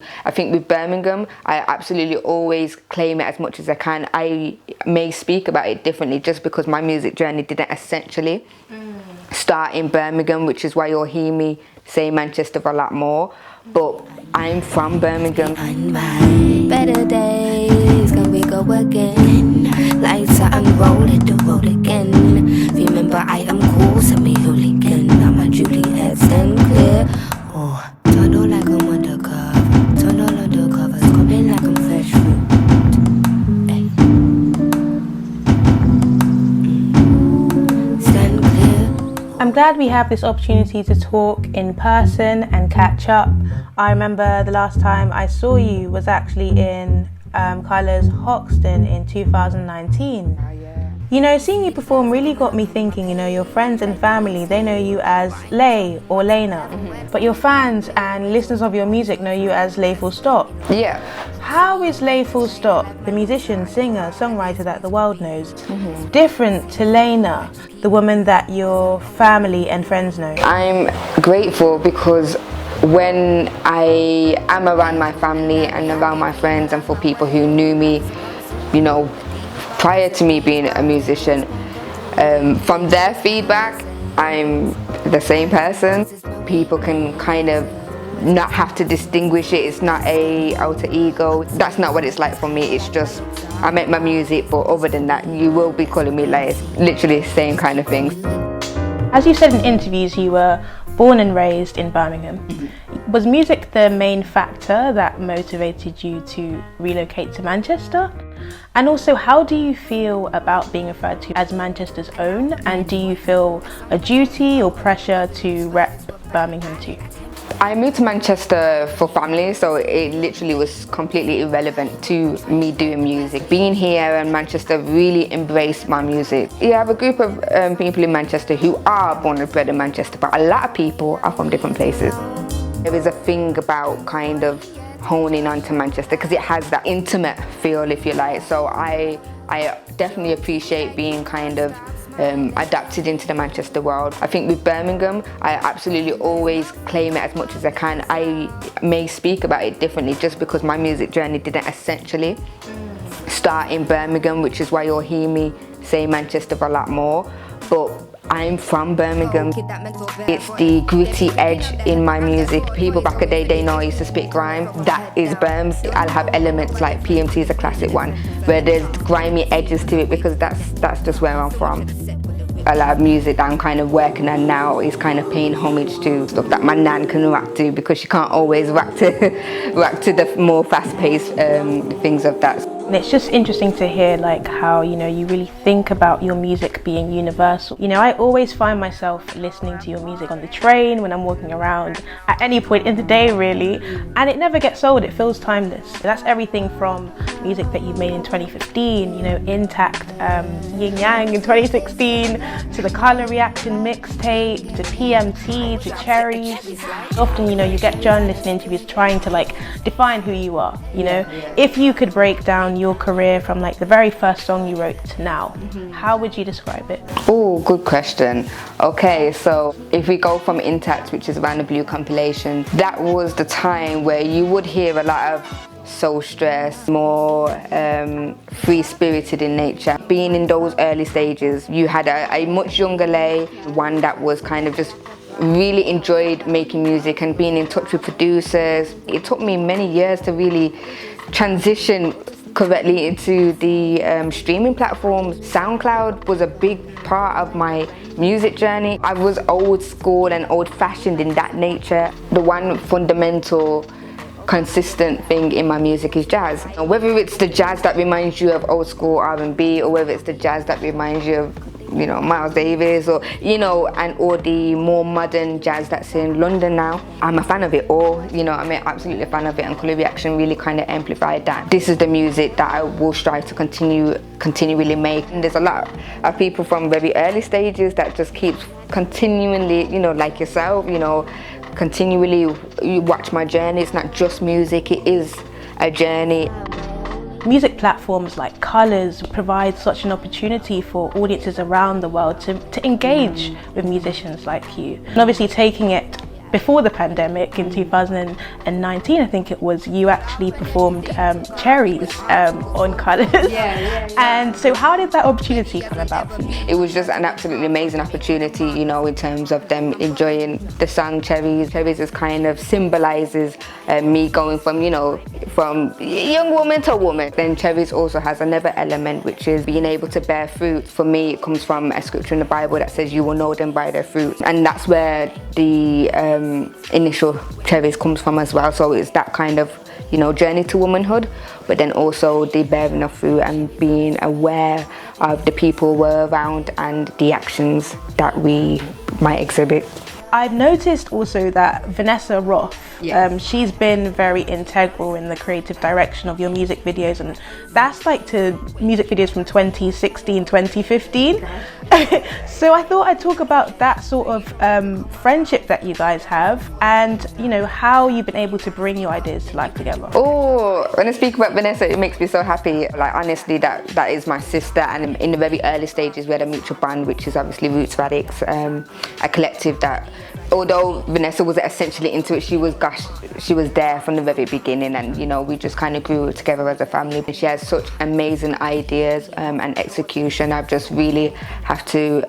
I think with Birmingham, I absolutely always claim it as much as I can. I may speak about it differently just because my music journey didn't essentially start in Birmingham, which is why you'll hear me say Manchester a lot more. But I'm from Birmingham. Better days, can we go again? Lights are unrolled the road again. Remember I am cool, send me hooligan. Now my Juliet stand clear. Oh, turn on like I'm undercover. Turn all of the covers, coming like I'm fresh fruit. Stand clear. I'm glad we have this opportunity to talk in person and catch up. I remember the last time I saw you was actually in Colours Hoxton in 2019. You know, seeing you perform really got me thinking, you know, your friends and family, they know you as Lay or Lena, but your fans and listeners of your music know you as LayFullstop. Yeah. How is LayFullstop, the musician, singer, songwriter that the world knows, different to Lena, the woman that your family and friends know? I'm grateful because when I am around my family and around my friends and for people who knew me, you know, prior to me being a musician, from their feedback, I'm the same person. People can kind of not have to distinguish it. It's not a alter ego. That's not what it's like for me. It's just, I make my music, but other than that, you will be calling me like, it's literally the same kind of thing. As you said in interviews, you were born and raised in Birmingham. Was music the main factor that motivated you to relocate to Manchester? And also, how do you feel about being referred to as Manchester's own? And do you feel a duty or pressure to rep Birmingham too? I moved to Manchester for family, so it literally was completely irrelevant to me doing music. Being here in Manchester really embraced my music. You have a group of people in Manchester who are born and bred in Manchester, but a lot of people are from different places. There is a thing about kind of honing onto Manchester because it has that intimate feel, if you like. So I definitely appreciate being kind of adapted into the Manchester world. I think with Birmingham, I absolutely always claim it as much as I can. I may speak about it differently just because my music journey didn't essentially start in Birmingham, which is why you'll hear me say Manchester a lot more. But I'm from Birmingham. It's the gritty edge in my music. People back a day, they know I used to spit grime. That is Birms. I'll have elements like PMT is a classic one, where there's grimy edges to it because that's just where I'm from. A lot of music that I'm kind of working on now is kind of paying homage to stuff that my nan can rap to because she can't always rap to the more fast-paced things of that. And it's just interesting to hear like how, you know, you really think about your music being universal. You know, I always find myself listening to your music on the train, when I'm walking around, at any point in the day really, and it never gets old. It feels timeless. That's everything from music that you made in 2015, you know, Intact, Yin Yang in 2016, to the Colour Reaction mixtape, to PMT, to Cherries. Often, you know, you get journalists in interviews trying to like define who you are, you know. If you could break down your career from like the very first song you wrote to now, how would you describe it? Oh, good question. Okay, so if we go from Intact, which is around the Blue compilation, that was the time where you would hear a lot of soul stress, more free-spirited in nature. Being in those early stages, you had a much younger Lay, one that was kind of just really enjoyed making music and being in touch with producers. It took me many years to really transition correctly into the streaming platforms. SoundCloud was a big part of my music journey. I was old school and old-fashioned in that nature. The one fundamental consistent thing in my music is jazz. Whether it's the jazz that reminds you of old school R&B or whether it's the jazz that reminds you of, you know, Miles Davis, or, you know, or the more modern jazz that's in London now. I'm a fan of it all, you know, I'm absolutely a fan of it, and Colour Reaction really kind of amplified that. This is the music that I will strive to continually make. And there's a lot of people from very early stages that just keeps continually, you know, like yourself, you know, continually you watch my journey. It's not just music, it is a journey. Music platforms like Colours provide such an opportunity for audiences around the world to engage with musicians like you. And obviously taking it before the pandemic in 2019, I think it was, you actually performed Cherries on Colours. And so how did that opportunity come about for you? It was just an absolutely amazing opportunity, you know, in terms of them enjoying the song Cherries. Cherries is kind of symbolises me going from, you know, from young woman to woman. Then Cherries also has another element, which is being able to bear fruit. For me, it comes from a scripture in the Bible that says you will know them by their fruit. And that's where the initial Cherries comes from as well. So it's that kind of, you know, journey to womanhood, but then also the bearing of fruit and being aware of the people we're around and the actions that we might exhibit. I've noticed also that Vanessa Roth, she's been very integral in the creative direction of your music videos, and that's like to music videos from 2016, 2015. So I thought I'd talk about that sort of friendship that you guys have, and you know, how you've been able to bring your ideas to life together. Oh, when I speak about Vanessa, it makes me so happy. Like, honestly, that is my sister, and in the very early stages we had a mutual band, which is obviously Roots Radix, a collective that, although Vanessa was essentially into it, she was there from the very beginning, and you know, we just kind of grew together as a family. She has such amazing ideas and execution. I just really have to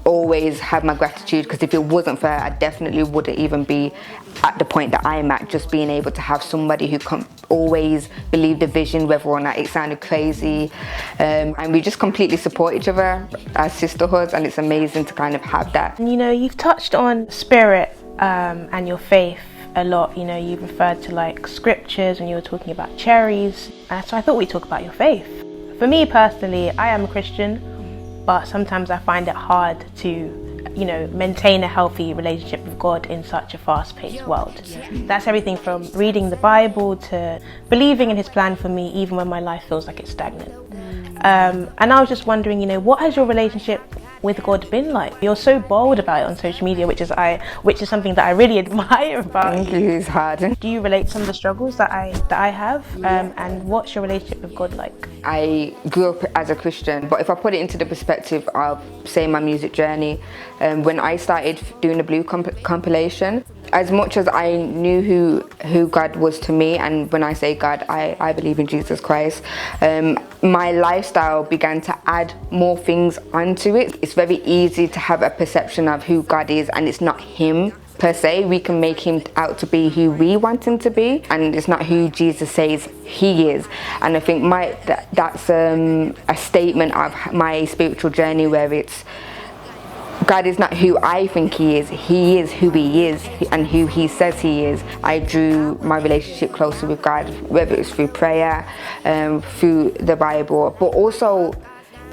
always have my gratitude, because if it wasn't for her, I definitely wouldn't even be at the point that I'm at. Just being able to have somebody who can always believe the vision, whether or not it sounded crazy, and we just completely support each other as sisterhoods, and it's amazing to kind of have that. You know, you've touched on spirit and your faith a lot. You know, you've referred to like scriptures, and you were talking about cherries, so I thought we'd talk about your faith. For me personally, I am a Christian, but sometimes I find it hard to, you know, maintain a healthy relationship with God in such a fast-paced world. That's everything from reading the Bible to believing in His plan for me, even when my life feels like it's stagnant. And I was just wondering, you know, what has your relationship with God been like? You're so bold about it on social media, which is something that I really admire about Thank you. It's hard. Do you relate some of the struggles that I have? And what's your relationship with God like? I grew up as a Christian, but if I put it into the perspective of, say, my music journey, when I started doing the Blue compilation, as much as I knew who God was to me, and when I say God, I believe in Jesus Christ, my lifestyle began to add more things onto it. It's very easy to have a perception of who God is, and it's not Him per se. We can make Him out to be who we want Him to be, and it's not who Jesus says He is. And I think that's a statement of my spiritual journey, where it's, God is not who I think He is who He is and who He says He is. I drew my relationship closer with God, whether it's through prayer, through the Bible, but also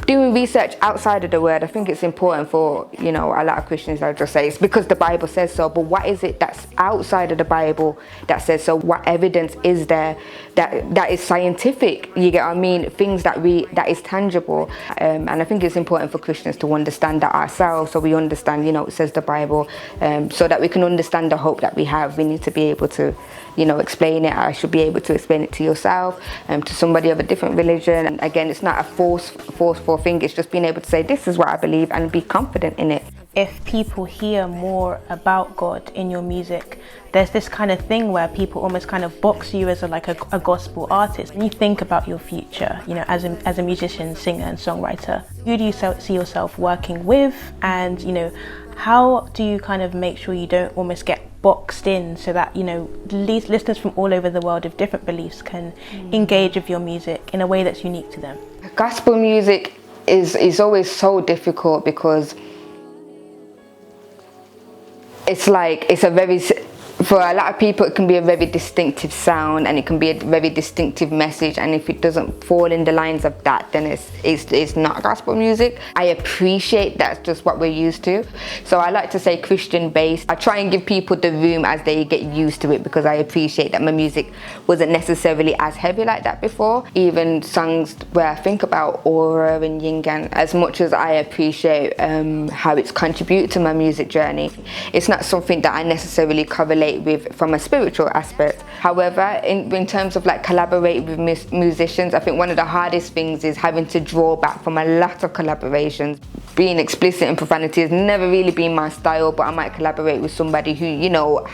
doing research outside of the Word. I think it's important for, you know, a lot of Christians that just say it's because the Bible says so, but what is it that's outside of the Bible that says so? What evidence is there that is scientific? You get what I mean? Things that is tangible. And I think it's important for Christians to understand that ourselves, so we understand, you know, it says the Bible, so that we can understand the hope that we have. We need to be able to, you know, explain it. I should be able to explain it to yourself, to somebody of a different religion. And again, it's not a forceful thing. It's just being able to say, this is what I believe, and be confident in it. If people hear more about God in your music, there's this kind of thing where people almost kind of box you as a gospel artist. When you think about your future, you know, as a musician, singer and songwriter, who do you see yourself working with? And, you know, how do you kind of make sure you don't almost get boxed in, so that, you know, these listeners from all over the world of different beliefs can engage with your music in a way that's unique to them? Gospel music is always so difficult, because it's like, for a lot of people it can be a very distinctive sound, and it can be a very distinctive message, and if it doesn't fall in the lines of that, then it's not gospel music. I appreciate that's just what we're used to, so I like to say Christian based. I try and give people the room as they get used to it, because I appreciate that my music wasn't necessarily as heavy like that before. Even songs where I think about aura and yin yang, as much as I appreciate how it's contributed to my music journey, it's not something that I necessarily correlate with from a spiritual aspect. However, in terms of like collaborating with musicians, I think one of the hardest things is having to draw back from a lot of collaborations. being explicit and profanity has never really been my style, but I might collaborate with somebody who, you know,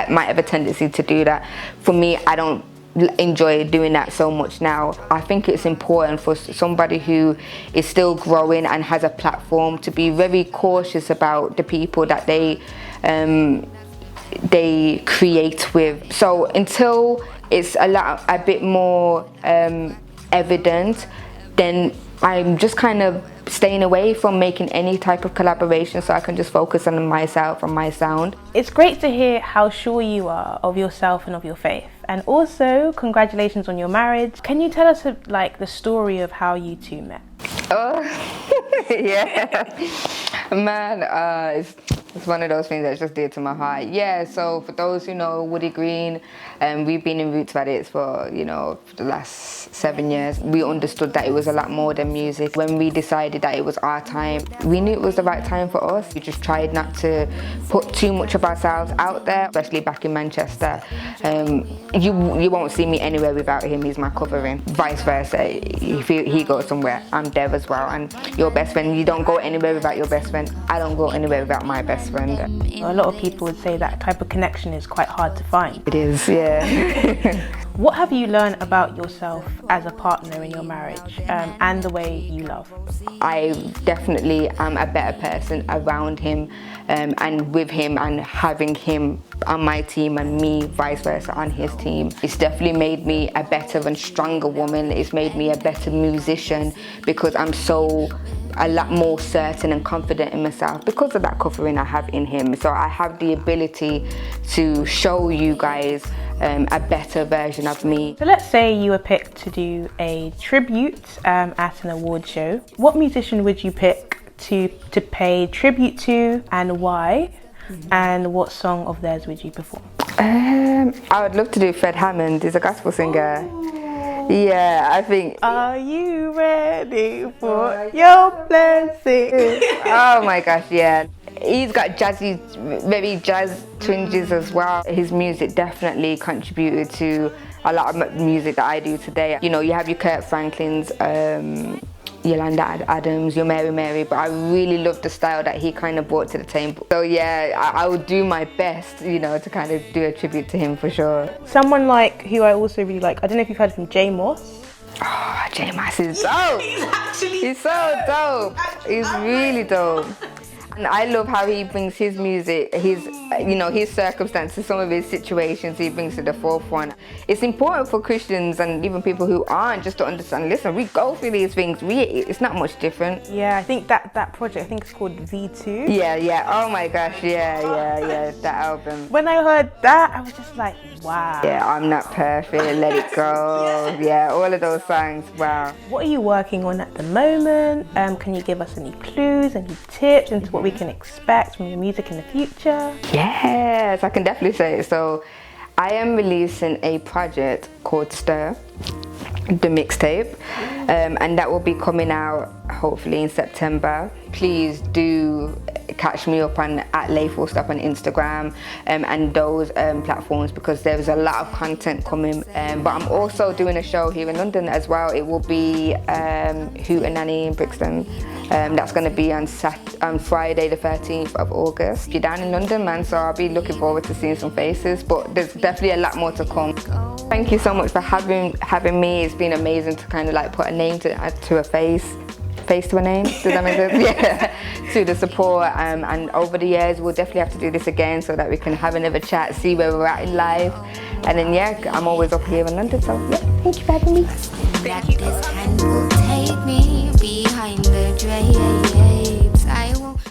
might have a tendency to do that. For me, I don't enjoy doing that so much now. I think it's important for somebody who is still growing and has a platform to be very cautious about the people that they create with. So until it's a bit more evident, then I'm just kind of staying away from making any type of collaboration so I can just focus on myself and my sound. It's great to hear how sure you are of yourself and of your faith. And also, congratulations on your marriage. Can you tell us like the story of how you two met? Oh, yeah. Man, it's one of those things that's just dear to my heart. Yeah, so for those who know Woody Green, we've been in Roots Radits for, you know, for the last 7 years. We understood that it was a lot more than music. When we decided that it was our time, we knew it was the right time for us. We just tried not to put too much of ourselves out there, especially back in Manchester. You won't see me anywhere without him. He's my covering. Vice versa, if he goes somewhere, I'm there as well. And your best friend, you don't go anywhere without your best friend. I don't go anywhere without my best friend. A lot of people would say that type of connection is quite hard to find. It is, yeah. What have you learned about yourself as a partner in your marriage and the way you love? I definitely am a better person around him and with him, and having him on my team and me vice versa on his team. It's definitely made me a better and stronger woman. It's made me a better musician because I'm a lot more certain and confident in myself because of that covering I have in him. So I have the ability to show you guys a better version of me. So let's say you were picked to do a tribute at an award show. What musician would you pick to pay tribute to, and why? And what song of theirs would you perform? I would love to do Fred Hammond. He's a gospel singer. Yeah, I think. Are you ready for your blessing? Oh my gosh, yeah. He's got jazzy, very jazz twinges as well. His music definitely contributed to a lot of music that I do today. You know, you have your Kurt Franklin's, Yolanda Adams, your Mary, but I really love the style that he kind of brought to the table. So yeah, I would do my best, you know, to kind of do a tribute to him for sure. Someone like who I also really like, I don't know if you've heard of him, Jay Moss. Oh, Jay Moss is dope. He's so dope. He's really dope. And I love how he brings his music, his circumstances, some of his situations he brings to the forefront. It's important for Christians and even people who aren't just to understand, listen, we go through these things, it's not much different. Yeah, I think that project, I think it's called V2. Yeah, oh my gosh, yeah, that album. When I heard that, I was just like, wow. Yeah, I'm Not Perfect, Let It Go, yeah, all of those songs, wow. What are you working on at the moment? Can you give us any clues, any tips into what we can expect from your music in the future? Yes, I can definitely say it. So I am releasing a project called Stir, the mixtape, and that will be coming out hopefully in September. Please do catch me up on at LayFullstop on Instagram and those platforms, because there's a lot of content coming. But I'm also doing a show here in London as well. It will be Hootenanny in Brixton. That's going to be on Friday the 13th of August. You're down in London, man, so I'll be looking forward to seeing some faces, but there's definitely a lot more to come. Thank you so much for having me. It's been amazing to kind of like put a name to a face to a name, does that make sense? Yeah, to the support, and over the years we'll definitely have to do this again so that we can have another chat, see where we're at in life, and then yeah, I'm always up here in London, so yeah, thank you for having me. That this hand will take me behind the drain.